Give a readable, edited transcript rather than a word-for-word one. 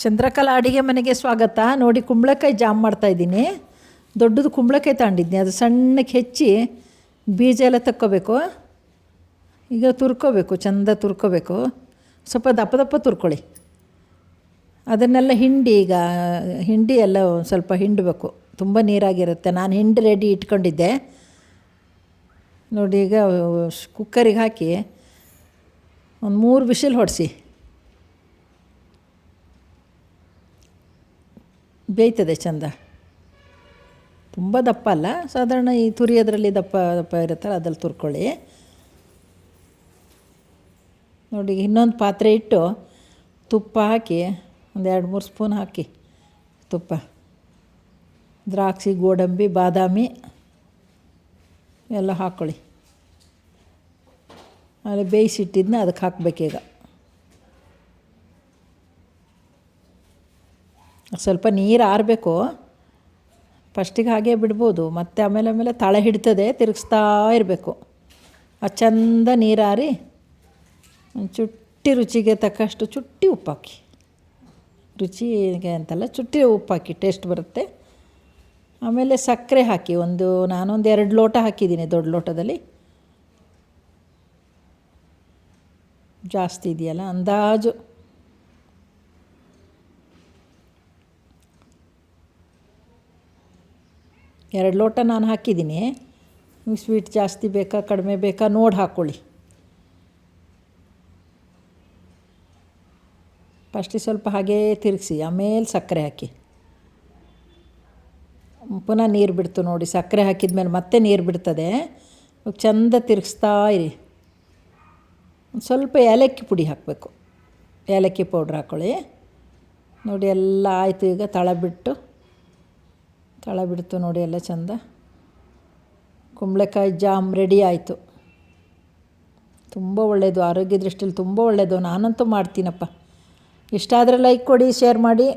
ಚಂದ್ರಕಲಾ ಅಡುಗೆ ಮನೆಗೆ ಸ್ವಾಗತ. ನೋಡಿ, ಕುಂಬಳಕಾಯಿ ಜಾಮ್ ಮಾಡ್ತಾಯಿದ್ದೀನಿ. ದೊಡ್ಡದು ಕುಂಬಳಕಾಯಿ ತಗೊಂಡಿದ್ದೀನಿ, ಅದು ಸಣ್ಣಕ್ಕೆ ಹೆಚ್ಚಿ ಬೀಜ ಎಲ್ಲ ತಕ್ಕೋಬೇಕು. ಈಗ ತುರ್ಕೋಬೇಕು, ಚೆಂದ ತುರ್ಕೋಬೇಕು. ಸ್ವಲ್ಪ ದಪ್ಪ ದಪ್ಪ ತುರ್ಕೊಳ್ಳಿ. ಅದನ್ನೆಲ್ಲ ಈಗ ಹಿಂಡಿ ಎಲ್ಲ ಸ್ವಲ್ಪ ಹಿಂಡಬೇಕು, ತುಂಬ ನೀರಾಗಿರುತ್ತೆ. ನಾನು ಹಿಂಡಿ ರೆಡಿ ಇಟ್ಕೊಂಡಿದ್ದೆ. ನೋಡಿ, ಈಗ ಕುಕ್ಕರಿಗೆ ಹಾಕಿ ಒಂದು 3 ವಿಷಲ್ ಹೊಡಿಸಿ. ಬೇಯ್ತದೆ ಚೆಂದ. ತುಂಬ ದಪ್ಪ ಅಲ್ಲ, ಸಾಧಾರಣ ಈ ತುರಿಯೋದ್ರಲ್ಲಿ ದಪ್ಪ ದಪ್ಪ ಇರುತ್ತಲ್ಲ, ಅದ್ರಲ್ಲಿ ತುರ್ಕೊಳ್ಳಿ. ನೋಡಿ, ಇನ್ನೊಂದು ಪಾತ್ರೆ ಇಟ್ಟು ತುಪ್ಪ ಹಾಕಿ ಒಂದು 2-3 ಸ್ಪೂನ್ ಹಾಕಿ ತುಪ್ಪ. ದ್ರಾಕ್ಷಿ, ಗೋಡಂಬಿ, ಬಾದಾಮಿ ಎಲ್ಲ ಹಾಕ್ಕೊಳ್ಳಿ. ಆಮೇಲೆ ಬೇಯಿಸಿಟ್ಟಿದ್ದನ್ನ ಅದಕ್ಕೆ ಹಾಕಬೇಕೀಗ. ಸ್ವಲ್ಪ ನೀರು ಆರಬೇಕು. ಫಸ್ಟಿಗೆ ಹಾಗೆ ಬಿಡ್ಬೋದು, ಮತ್ತು ಆಮೇಲೆ ತಳ ಹಿಡ್ತದೆ, ತಿರುಗಿಸ್ತಾ ಇರಬೇಕು. ಅದು ಚೆಂದ ನೀರಾರಿ ಒಂದು ಚುಟ್ಟಿ ರುಚಿಗೆ ತಕ್ಕಷ್ಟು ಚುಟ್ಟಿ ಉಪ್ಪು ಹಾಕಿ. ರುಚಿಗೆ ಅಂತಲ್ಲ, ಚುಟ್ಟಿ ಉಪ್ಪು ಹಾಕಿ, ಟೇಸ್ಟ್ ಬರುತ್ತೆ. ಆಮೇಲೆ ಸಕ್ಕರೆ ಹಾಕಿ. ನಾನೊಂದು 2 ಲೋಟ ಹಾಕಿದ್ದೀನಿ, ದೊಡ್ಡ ಲೋಟದಲ್ಲಿ. ಜಾಸ್ತಿ ಇದೆಯಲ್ಲ, ಅಂದಾಜು. ಎರಡು ಲೋಟ ನಾನು ಹಾಕಿದ್ದೀನಿ. ಸ್ವೀಟ್ ಜಾಸ್ತಿ ಬೇಕಾ ಕಡಿಮೆ ಬೇಕಾ ನೋಡಿ ಹಾಕ್ಕೊಳ್ಳಿ. ಫಸ್ಟಿಗೆ ಸ್ವಲ್ಪ ಹಾಗೇ ತಿರುಗಿಸಿ, ಆಮೇಲೆ ಸಕ್ಕರೆ ಹಾಕಿ. ಪುನಃ ನೀರು ಬಿಡ್ತು ನೋಡಿ. ಸಕ್ಕರೆ ಹಾಕಿದ್ಮೇಲೆ ಮತ್ತೆ ನೀರು ಬಿಡ್ತದೆ. ಚೆಂದ ತಿರುಗಿಸ್ತಾ ಇರಿ. ಸ್ವಲ್ಪ ಏಲಕ್ಕಿ ಪುಡಿ ಹಾಕಬೇಕು, ಏಲಕ್ಕಿ ಪೌಡ್ರ್ ಹಾಕ್ಕೊಳ್ಳಿ. ನೋಡಿ, ಎಲ್ಲ ಆಯಿತು. ಈಗ ತಳ ಬಿಡ್ತು ನೋಡಿ, ಎಲ್ಲ ಚೆಂದ. ಕುಂಬಳಕಾಯಿ ಜಾಮ್ ರೆಡಿ ಆಯಿತು. ತುಂಬ ಒಳ್ಳೆಯದು, ಆರೋಗ್ಯ ದೃಷ್ಟಿಯಲ್ಲಿ ತುಂಬ ಒಳ್ಳೆಯದು. ನಾನಂತೂ ಮಾಡ್ತೀನಪ್ಪ. ಇಷ್ಟ ಆದರೆ ಲೈಕ್ ಕೊಡಿ, ಶೇರ್ ಮಾಡಿ.